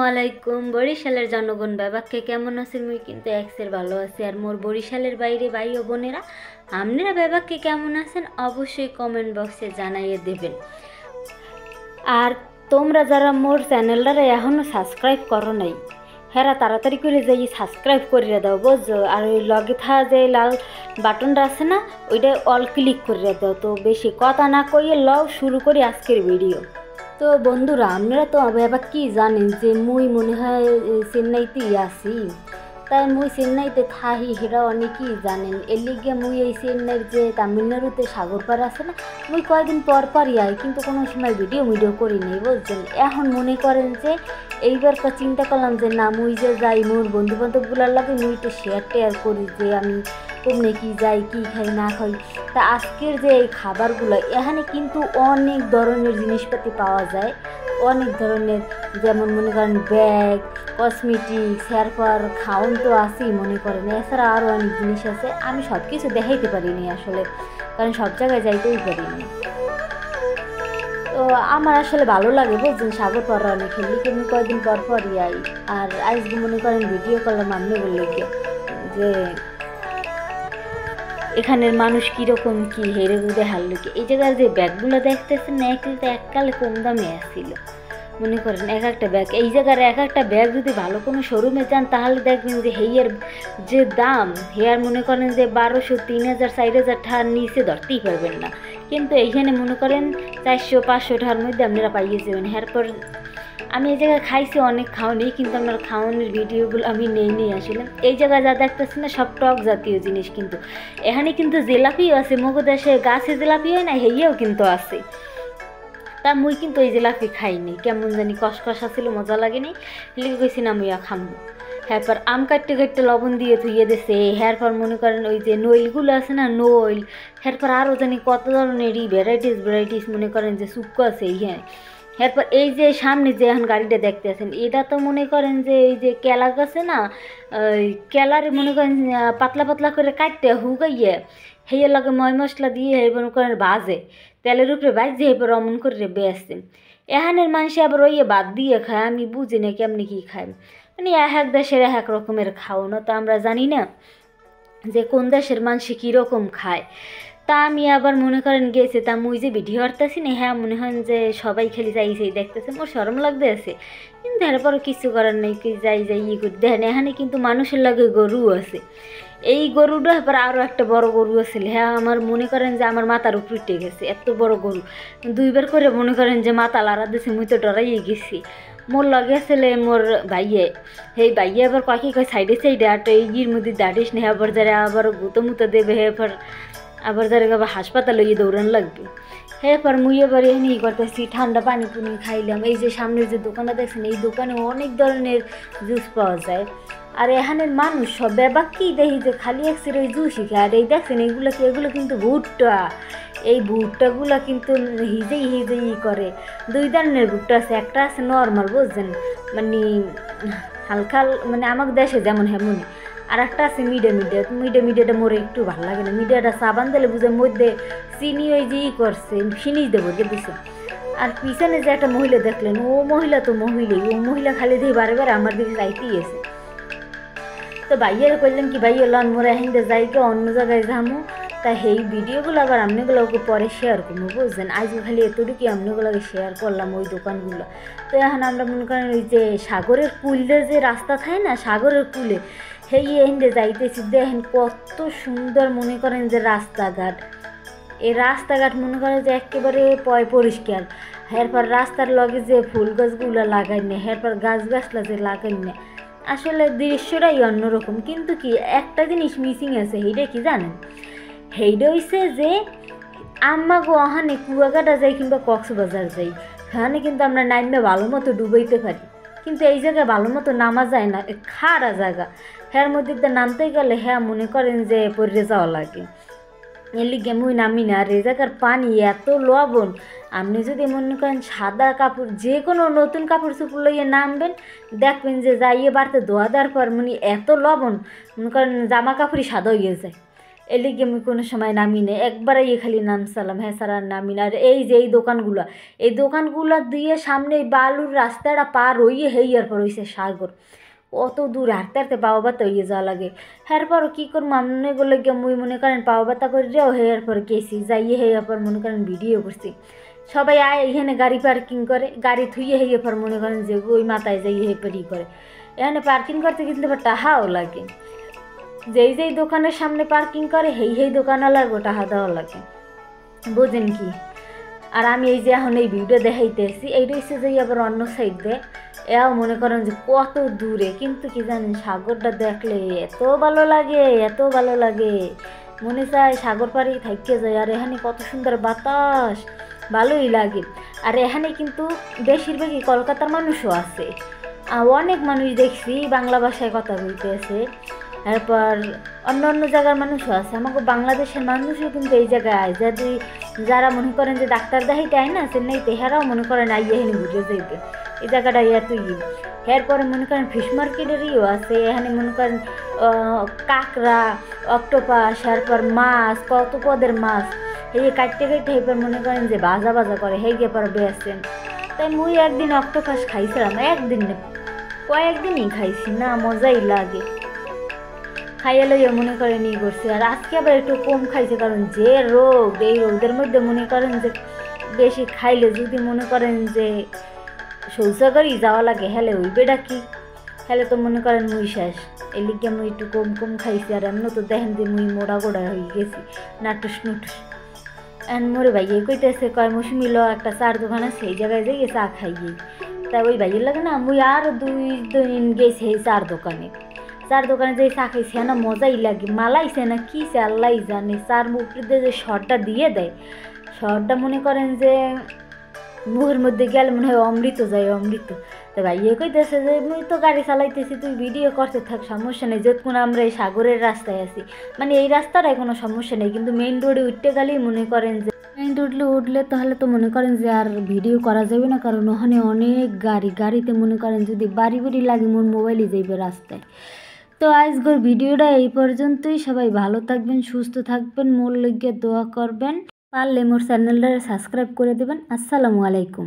আলাইকুম বরিশালের জনগণ ব্যাপারকে কেমন আছেন? মুই কিন্তু এক্সের ভালো আছি। আর মোর বরিশালের বাইরে ভাই ও বোনেরা, আপনারা ব্যাপারকে কেমন আছেন অবশ্যই কমেন্ট বক্সে জানাইয়ে দেবেন। আর তোমরা যারা মোর চ্যানেলটারে এখনও সাবস্ক্রাইব করো নাই, হ্যাঁ তাড়াতাড়ি করে যাই সাবস্ক্রাইব করিয়ে দাও বুঝছো। আর ওই লগে থাকা যে লাল বাটনটা আছে না, ওইটা অল ক্লিক করিয়ে দাও। তো বেশি কথা না কইয়ে লও শুরু করি আজকের ভিডিও। তো বন্ধুরা, আপনারা তো এবার কি জানেন যে মুই মনে হয় চেন্নাইতেই আছি। তাই মুই চেন্নাইতে থাহি সেটা অনেকেই জানেন। এর লিগে মুই এই চেন্নাইয়ের যে তামিলনাড়ুতে সাগরপাড় আছে না, মুই কয়েকদিন পর পরই আই, কিন্তু কোনো সময় ভিডিও করি নাই বুঝছেন। এখন মনে করেন যে এইবার চিন্তা করলাম যে না, মুই যে যাই মোর বন্ধু বান্ধবগুলার লাগে মুই একটু শেয়ার করি যে আমি কমনে কি যাই, কি খাই না খাই। তা আজকের যে এই খাবারগুলো, এখানে কিন্তু অনেক ধরনের জিনিসপাতি পাওয়া যায়, অনেক ধরনের। যেমন মনে করেন ব্যাগ, কসমেটিক্স, হেয়ারপর খাওন তো আছেই মনে করেন, এছাড়া আরও অনেক জিনিস আছে। আমি সব কিছু দেখাইতে পারিনি আসলে, কারণ সব জায়গায় যাইতেই পারিনি। তো আমার আসলে ভালো লাগে বুঝছেন সাগর পাড়া অনেক খেলি, কিন্তু কয়েকদিন পর পরই আই। আর আজকে মনে করেন ভিডিও করলাম আমি বললে যে এখানের মানুষ কীরকম কী হেরে গুঁড়ে হারলো কি। এই জায়গার যে ব্যাগগুলো দেখতেছেন না, এককালে কম দামে আসছিল মনে করেন এক একটা ব্যাগ। এই জায়গার এক একটা ব্যাগ যদি ভালো কোনো শোরুমে যান তাহলে দেখবেন যে হেয়ার যে দাম, হেয়ার মনে করেন যে 1200, 3000, 4000 টাকার নিচে ধরতেই পারবেন না। কিন্তু এইখানে মনে করেন 400-500 টাকার মধ্যে আপনারা পাইয়ে যাবেন। এরপর আমি এই জায়গায় খাইছি অনেক খাওয়ানি, কিন্তু আমার খাওয়ানোর ভিডিওগুলো আমি নেই আসলে। এই জায়গায় যা দেখতেছি না সব টক জাতীয় জিনিস, কিন্তু এখানে কিন্তু জিলাপিও আছে। মগো দেশে গাছে জিলাপি হয় না, হেয়েও কিন্তু আছে। তা মুই কিন্তু এই জিলাপি খাইনি, কেমন জানি কষকষা ছিল, মজা লাগেনি, লিখে গেছি না মুইয়া খামো। হ্যারপর আম কাটতে লবণ দিয়ে ধুইয়ে দিছে। হ্যারপর মনে করেন ওই যে নইলগুলো আছে না, নইল, হ্যারপর আরও জানি কত ধরনেরই ভ্যারাইটিস মনে করেন যে শুক্কো আছে। হ্যাঁ, এরপর এই যে সামনে যে এখন গাড়িটা দেখতে আছেন, এটা তো মনে করেন যে এই যে কেলা গাছে না, ওই কেলার মনে করেন পাতলা পাতলা করে কাটতে হুগাইয়ে হেয়ে লগে ময় মশলা দিয়ে মনে করেন ভাজে, তেলের উপরে ভাজছে, এরপর অমন করে বেসছে। এখানের মানুষ আবার ওই বাদ দিয়ে খায়, আমি বুঝি না কেমনি কী খায়। মানে এক দেশের এক রকমের খাওয়ানো, তো আমরা জানি না যে কোন দেশের মানুষ কীরকম খায়। তা আমি আবার মনে করেন গেছে, তা মুই যে ভিডিও করতেছি না, হ্যাঁ মনে হয় যে সবাই খেলি যাই সেই দেখতেছে, মোর শরম লাগতে আছে, কিন্তু এরপর কিছু করার নেই, কি যাই ইয়ে করি। দেখেন এখানে কিন্তু মানুষের লাগে গরু আছে। এই গরুটা এবার আরও একটা বড় গরু আছে, হ্যাঁ আমার মনে করেন যে আমার মাথার উপর উঠে গেছে, এত বড় গরু। দুইবার করে মনে করেন যে মাথা লাড়া দিয়েছে, মুই তো ডরাইয়ে গেছি। মোর লগে আসলে মোর ভাইয়ে, সেই ভাইয়ে আবার কয় সাইডে আর এই ইয়ের মধ্যে দাঁড়িস না, আবার যারা আবার গুঁতো দেবে, আবার যারা আবার হাসপাতালে গিয়ে দৌড়ান লাগবে। এরপর মুই এবার এখানে করতেছি, ঠান্ডা পানি পুনি খাইলাম। এই যে সামনের যে দোকানটা দেখছেন, এই দোকানে অনেক ধরনের জুস পাওয়া যায়। আর এখানের মানুষ সব ব্যাপার কি দেখি যে খালি একসের এই জুসই খায়। আর এই দেখছেন এগুলো কিন্তু ভুট্টা, এই ভুট্টাগুলো কিন্তু হিজেই করে। দুই ধরনের ভুট্টা আছে, একটা আছে নর্মাল বুঝছেন, মানে হালকা মানে আমাদের দেশে যেমন হেমনি, আর একটা আছে মিডিয়াটা মোরে একটু ভালো লাগে না। মিডিয়াটা সাবান দিলে বুঝে মধ্যে চিনি ওই যে করছে ফিনিশ দেবো দিছে। আর পিছনে যে একটা মহিলা দেখলেন, ও মহিলা তো মহিলা খালি দিয়ে বারে আমার দিকে যাইতেই আছে। তো ভাইয়ের কইলেন কি ভাইয়া লন মোরা হিন্দে যাইকে অন্য জায়গায় যাবো। তা সেই ভিডিওগুলো আবার আপনাগুলোকে পরে শেয়ার করবো বুঝছেন। আজকে খালি এতটুকুই আপনাগুলোকে শেয়ার করলাম ওই দোকানগুলো। তো এখন আমরা মনে করেন ওই যে সাগরের কুলে যে রাস্তা থাকে না, সাগরের কুলে সেই হিন্দে যাইতেছি। দেখেন কত সুন্দর মনে করেন যে রাস্তাঘাট, এই রাস্তাঘাট মনে করেন যে একেবারে পরিষ্কার। এরপর রাস্তার লগে যে ফুল গাছগুলো লাগাই না, এরপর গাছলা যে লাগাই না, আসলে দৃশ্যটাই অন্যরকম। কিন্তু কি একটা জিনিস মিসিং আছে, সেইটা কি জানেন? সেইটা হইছে যে আমাগো ওখানে কুয়াকাটা যাই কিংবা কক্সবাজার যাই, সেখানে কিন্তু আমরা নাইমে ভালো মতো ডুবাইতে পারি, কিন্তু এই জায়গায় ভালো মতো নামা যায় না, খাড়া জায়গা। হ্যার মধ্যে নামতে গেলে হ্যাঁ মনে করেন যে পড়ে যাওয়া লাগে, এর লিগে মুই নামি না। আর এই জায়গার পানি এত লবণ, আপনি যদি মনে করেন সাদা কাপড় যে কোনো নতুন কাপড় চোপড় লইয়ে নামবেন, দেখবেন যে যাইয়ে বাড়তে ধোয়া দেওয়ার পর মানে এত লবণ মনে করেন জামা কাপড়ই সাদা হয়ে যায়। এর লিগে আমি কোনো সময় নামি নেই, একবারে খালি নামছিলাম, হ্যাঁ স্যার আর নামি না। আর এই যে এই দোকানগুলো দিয়ে সামনে এই বালুর রাস্তাটা পার হইয়ে হেয়ার পর হইছে সাগর। অত দূর হাঁটতে হাঁটতে পাওয়া বাতা হইয়ে যাওয়া লাগে। এরপর কী করবো মনে করলে গিয়ে মুই মনে করেন পাওয়া বাতা করেও হেয়ার পর গেছি, যাইয়ে হেয়ার পর মনে করেন ভিডিও করছি। সবাই আয় এখানে গাড়ি পার্কিং করে, গাড়ি থুইয়ে হেয়ে পর মনে করেন যে ওই মাথায় যাইয়ে হে পারি করে। এখানে পার্কিং করতে কিন্তু টাহাও লাগে, যেই দোকানের সামনে পার্কিং করে হেই দোকানওয়ালার টাহা দেওয়া লাগে, বোঝেন কি। আর আমি এই যে এখন এই ভিডিও দেখাইতেছি, এইটা হচ্ছে যে আবার অন্য সাইড দিয়ে এও মনে করেন যে কত দূরে, কিন্তু কি জানেন সাগরটা দেখলে এত ভালো লাগে, এত ভালো লাগে, মনে চায় সাগর পাড়ি থাইকে যায়। আর এখানে কত সুন্দর বাতাস, ভালোই লাগে। আর এখানে কিন্তু বেশিরভাগই কলকাতার মানুষও আছে, অনেক মানুষ দেখছি বাংলা ভাষায় কথা বলতেছে। তারপর অন্য অন্য জায়গার মানুষও আছে, আমাকে বাংলাদেশের মানুষও কিন্তু এই জায়গায় আয়, যদি যারা মনে করেন যে ডাক্তার দেখাইতে আয় না চেন্নাইতে, হেরাও মনে করেন আইয়া এখানে ঘুরে যাইবে, এই জায়গাটা এতই। এরপরে মনে করেন ফিশ মার্কেটেরইও আছে, এখানে মনে করেন কাঁকড়া, অক্টোপাস, এরপর মাছ, কত পদের মাছ, এই কাটতে কাটতে এরপর মনে করেন যে ভাজা ভাজা করে হেই পর বেসেন। তাই মুই একদিন অক্টোপাস খাইছিলাম, একদিন কয়েকদিনই খাইছি, না মজাই লাগে, খাইয়ে লইয়া মনে করেন ই করছে। আর আজকে আবার একটু কম খাইছে, কারণ যে রোগ, এই রোগের মধ্যে মনে করেন যে বেশি খাইলে যদি মনে করেন যে শৌচাগারই যাওয়া লাগে, হেলে হইবেটা কি, হেলে তো মনে করেন মুই শেষ। এই লিগে মুই একটু কম খাইছি। আর এমন তো দেখেন যে মুই মোড়া গোড়া হয়ে গেছি, নাটুস নুটুস। এন মোরে ভাইয়ে কইতেছে, কয় মৌসুমি ল একটা চার দোকান আছে, এই জায়গায় যাই চা খাইয়ে। তাই ওই ভাইয়ের লাগে না মুই আর 2 দিন গেছি এই চার দোকানে যে চা খাইছে না মজাই লাগে, মালাইছে না কি সে আল্লাহ জানে। চার মুখে যে শরটা দিয়ে দেয়, শরটা মনে করেন যে মুখের মধ্যে গেলে মনে হয় অমৃত যায়, অমৃত। তো ভাইয়ে কইতেছে যে মুই তো গাড়ি চালাইতেছি, তুই ভিডিও করতে থাক, সমস্যা নেই, যতক্ষণ আমরা এই সাগরের রাস্তায় আছি, মানে এই রাস্তাটায় কোনো সমস্যা নেই, কিন্তু মেইন রোডে উঠতে গেলেই মনে করেন যে মেইন রোডে উঠলে তাহলে তো মনে করেন যে আর ভিডিও করা যাবে না, কারণ ওখানে অনেক গাড়িতে মনে করেন যদি বাড়ি লাগে মোর মোবাইলই যাইবে রাস্তায়। তো আজকের ভিডিওটা এই পর্যন্তই, সবাই ভালো থাকবেন, সুস্থ থাকবেন, মোর লইগে দোয়া করবেন, পারলে মোর চ্যানেলটা সাবস্ক্রাইব করে দেবেন। আসসালামু আলাইকুম।